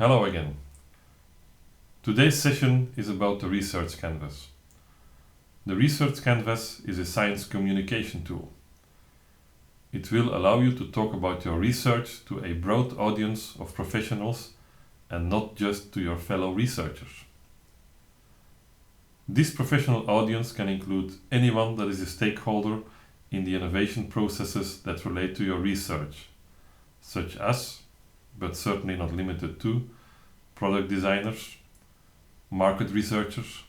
Hello again. Today's session is about the Research Canvas. The Research Canvas is a science communication tool. It will allow you to talk about your research to a broad audience of professionals and not just to your fellow researchers. This professional audience can include anyone that is a stakeholder in the innovation processes that relate to your research, such as, but certainly not limited to, product designers, market researchers,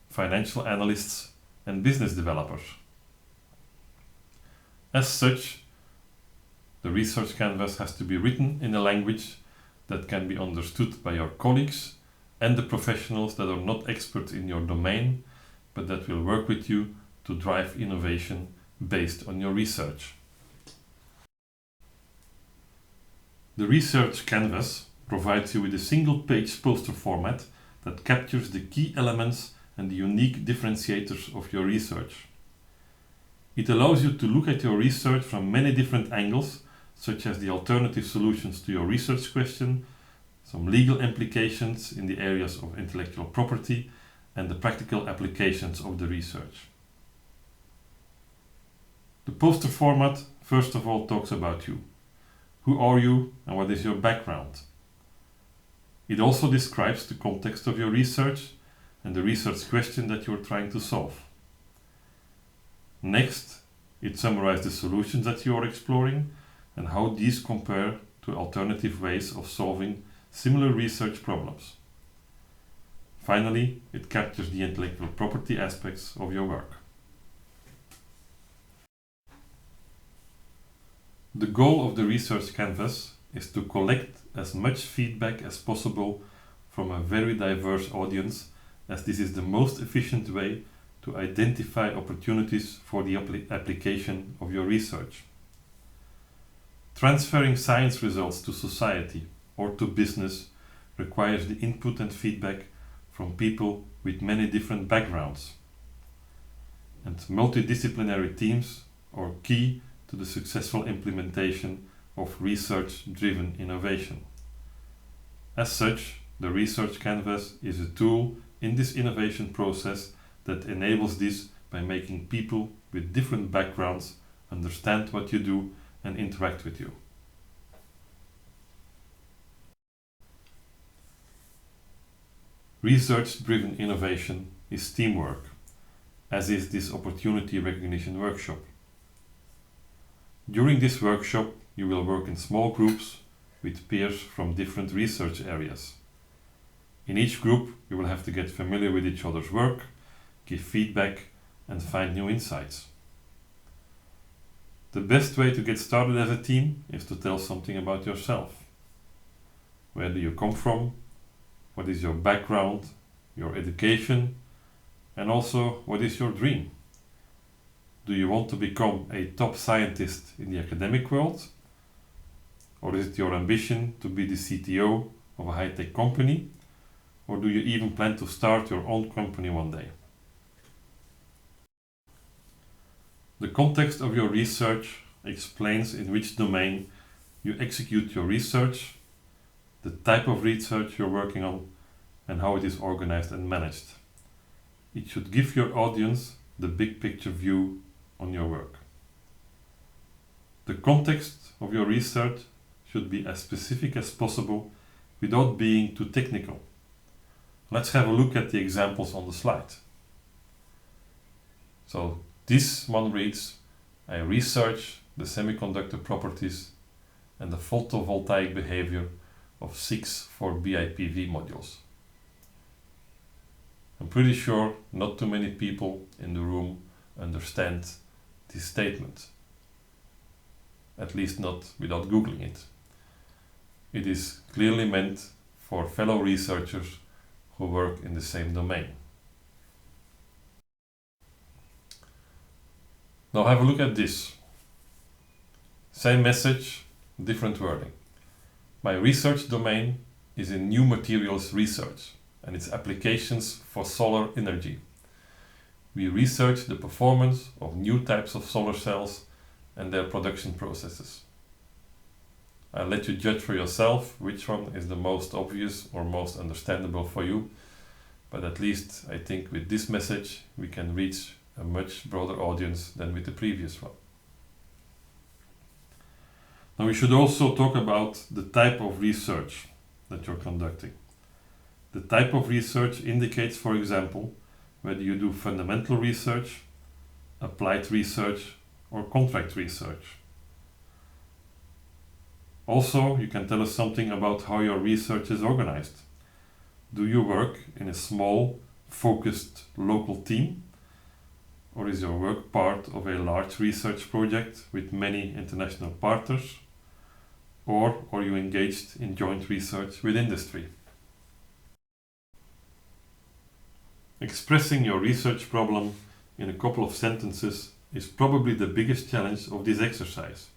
financial analysts, and business developers. As such, the Research Canvas has to be written in a language that can be understood by your colleagues and the professionals that are not experts in your domain, but that will work with you to drive innovation based on your research. The Research Canvas provides you with a single-page poster format that captures the key elements and the unique differentiators of your research. It allows you to look at your research from many different angles, such as the alternative solutions to your research question, some legal implications in the areas of intellectual property, and the practical applications of the research. The poster format first of all talks about you. Who are you and what is your background? It also describes the context of your research and the research question that you are trying to solve. Next, it summarizes the solutions that you are exploring and how these compare to alternative ways of solving similar research problems. Finally, it captures the intellectual property aspects of your work. The goal of the Research Canvas is to collect as much feedback as possible from a very diverse audience, as this is the most efficient way to identify opportunities for the application of your research. Transferring science results to society or to business requires the input and feedback from people with many different backgrounds. And multidisciplinary teams are key to the successful implementation of research-driven innovation. As such, the Research Canvas is a tool in this innovation process that enables this by making people with different backgrounds understand what you do and interact with you. Research-driven innovation is teamwork, as is this opportunity recognition workshop. During this workshop, you will work in small groups with peers from different research areas. In each group, you will have to get familiar with each other's work, give feedback, and find new insights. The best way to get started as a team is to tell something about yourself. Where do you come from? What is your background, your education, and also what is your dream? Do you want to become a top scientist in the academic world? Or is it your ambition to be the CTO of a high-tech company? Or do you even plan to start your own company one day? The context of your research explains in which domain you execute your research, the type of research you're working on, and how it is organized and managed. It should give your audience the big picture view on your work. The context of your research should be as specific as possible without being too technical. Let's have a look at the examples on the slide. So this one reads, I research the semiconductor properties and the photovoltaic behavior of 6 4BIPV modules. I'm pretty sure not too many people in the room understand this statement, at least not without Googling it. It is clearly meant for fellow researchers who work in the same domain. Now have a look at this. Same message, different wording. My research domain is in new materials research and its applications for solar energy. We research the performance of new types of solar cells and their production processes. I'll let you judge for yourself which one is the most obvious or most understandable for you, but at least I think with this message we can reach a much broader audience than with the previous one. Now we should also talk about the type of research that you're conducting. The type of research indicates, for example, whether you do fundamental research, applied research, or contract research. Also, you can tell us something about how your research is organized. Do you work in a small, focused local team? Or is your work part of a large research project with many international partners? Or are you engaged in joint research with industry? Expressing your research problem in a couple of sentences is probably the biggest challenge of this exercise.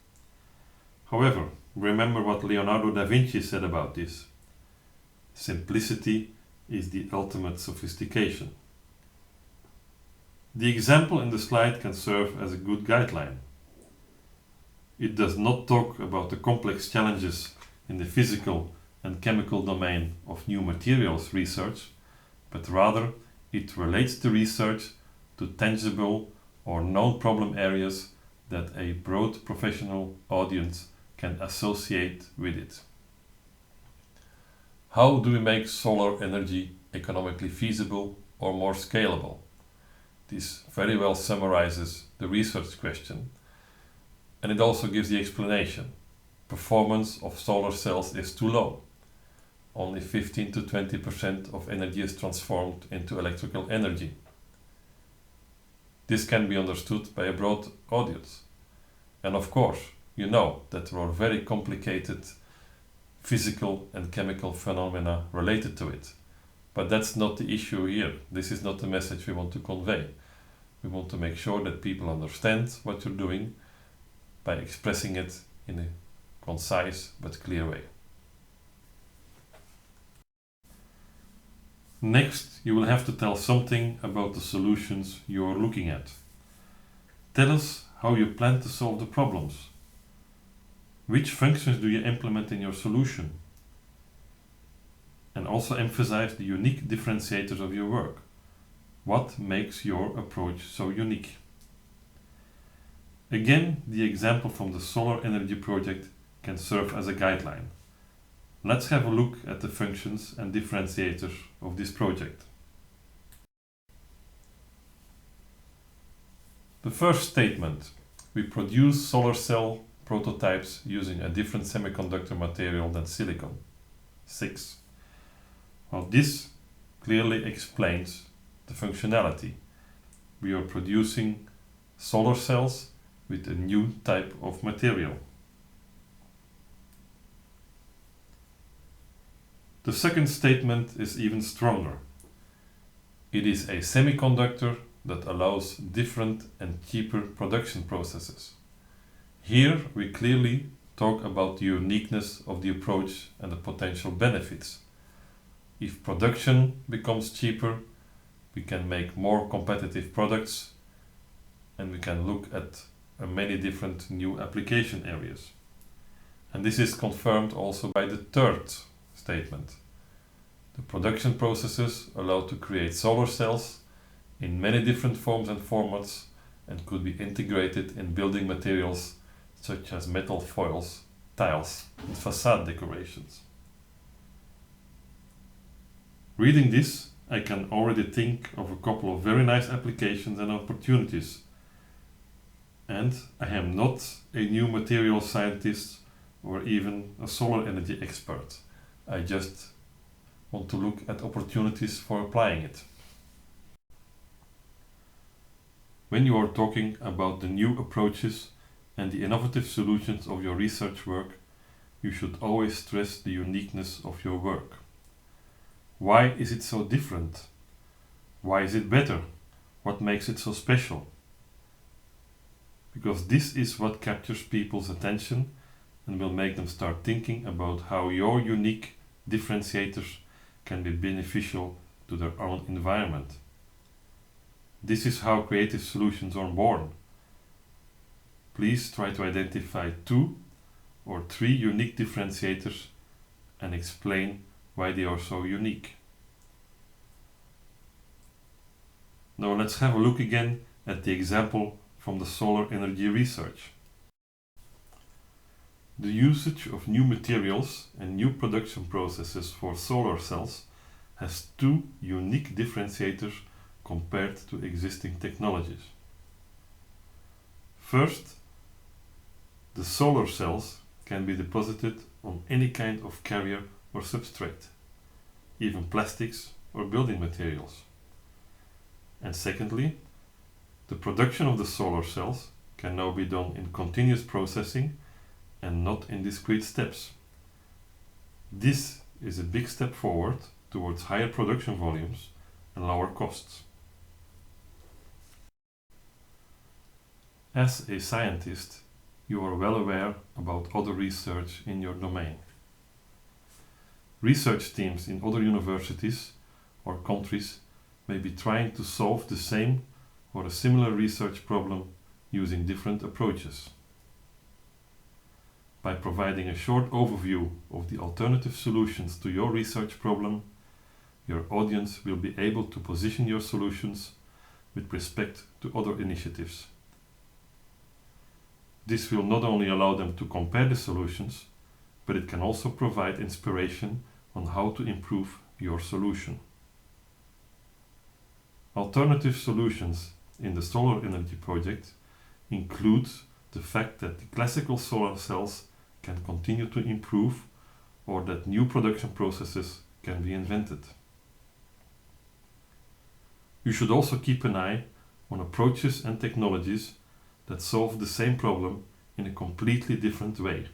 However, remember what Leonardo da Vinci said about this. Simplicity is the ultimate sophistication. The example in the slide can serve as a good guideline. It does not talk about the complex challenges in the physical and chemical domain of new materials research, but rather it relates the research to tangible or known problem areas that a broad professional audience can associate with it. How do we make solar energy economically feasible or more scalable? This very well summarizes the research question, and it also gives the explanation. Performance of solar cells is too low. Only 15 to 20% of energy is transformed into electrical energy. This can be understood by a broad audience. And of course, you know that there are very complicated physical and chemical phenomena related to it. But that's not the issue here. This is not the message we want to convey. We want to make sure that people understand what you're doing by expressing it in a concise but clear way. Next, you will have to tell something about the solutions you are looking at. Tell us how you plan to solve the problems. Which functions do you implement in your solution? And also emphasize the unique differentiators of your work. What makes your approach so unique? Again, the example from the solar energy project can serve as a guideline. Let's have a look at the functions and differentiators of this project. The first statement: we produce solar cell prototypes using a different semiconductor material than silicon. 6. Well, this clearly explains the functionality. We are producing solar cells with a new type of material. The second statement is even stronger. It is a semiconductor that allows different and cheaper production processes. Here we clearly talk about the uniqueness of the approach and the potential benefits. If production becomes cheaper, we can make more competitive products and we can look at many different new application areas. And this is confirmed also by the third statement. The production processes allow to create solar cells in many different forms and formats and could be integrated in building materials such as metal foils, tiles, and facade decorations. Reading this, I can already think of a couple of very nice applications and opportunities. And I am not a new material scientist or even a solar energy expert. I just want to look at opportunities for applying it. When you are talking about the new approaches and the innovative solutions of your research work, you should always stress the uniqueness of your work. Why is it so different? Why is it better? What makes it so special? Because this is what captures people's attention and will make them start thinking about how your unique differentiators can be beneficial to their own environment. This is how creative solutions are born. Please try to identify 2 or 3 unique differentiators and explain why they are so unique. Now let's have a look again at the example from the solar energy research. The usage of new materials and new production processes for solar cells has 2 unique differentiators compared to existing technologies. First, the solar cells can be deposited on any kind of carrier or substrate, even plastics or building materials. And secondly, the production of the solar cells can now be done in continuous processing and not in discrete steps. This is a big step forward towards higher production volumes and lower costs. As a scientist, you are well aware about other research in your domain. Research teams in other universities or countries may be trying to solve the same or a similar research problem using different approaches. By providing a short overview of the alternative solutions to your research problem, your audience will be able to position your solutions with respect to other initiatives. This will not only allow them to compare the solutions, but it can also provide inspiration on how to improve your solution. Alternative solutions in the solar energy project include the fact that the classical solar cells can continue to improve or that new production processes can be invented. You should also keep an eye on approaches and technologies that solve the same problem in a completely different way.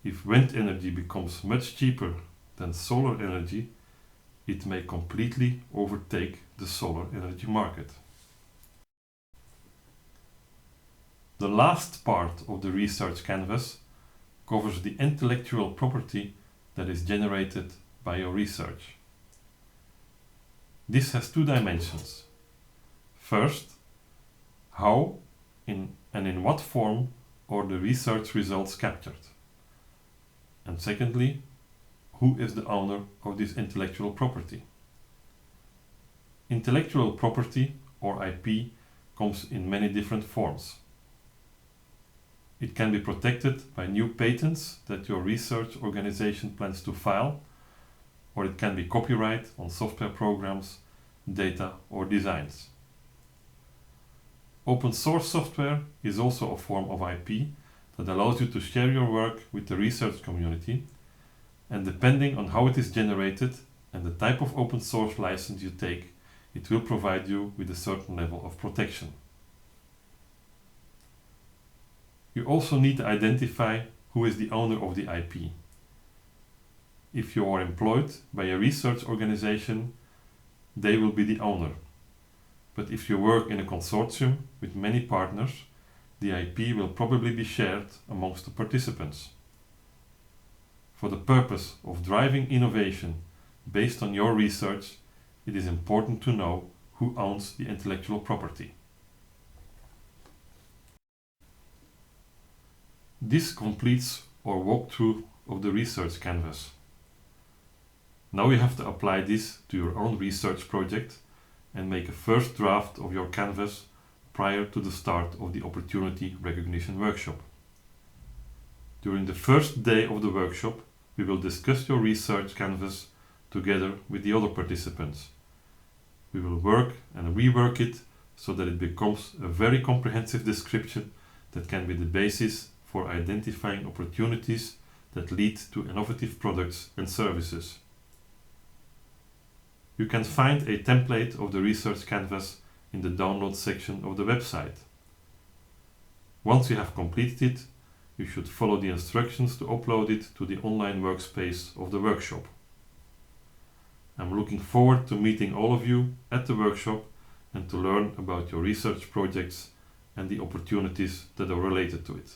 If wind energy becomes much cheaper than solar energy, it may completely overtake the solar energy market. The last part of the research canvas covers the intellectual property that is generated by your research. This has 2 dimensions. First, how and in what form are the research results captured? And secondly, who is the owner of this intellectual property? Intellectual property, or IP, comes in many different forms. It can be protected by new patents that your research organization plans to file, or it can be copyright on software programs, data, or designs. Open source software is also a form of IP that allows you to share your work with the research community, and depending on how it is generated and the type of open source license you take, it will provide you with a certain level of protection. You also need to identify who is the owner of the IP. If you are employed by a research organization, they will be the owner. But if you work in a consortium with many partners, the IP will probably be shared amongst the participants. For the purpose of driving innovation based on your research, it is important to know who owns the intellectual property. This completes our walkthrough of the research canvas. Now you have to apply this to your own research project and make a first draft of your canvas prior to the start of the Opportunity Recognition Workshop. During the first day of the workshop, we will discuss your research canvas together with the other participants. We will work and rework it so that it becomes a very comprehensive description that can be the basis for identifying opportunities that lead to innovative products and services. You can find a template of the research canvas in the download section of the website. Once you have completed it, you should follow the instructions to upload it to the online workspace of the workshop. I'm looking forward to meeting all of you at the workshop and to learn about your research projects and the opportunities that are related to it.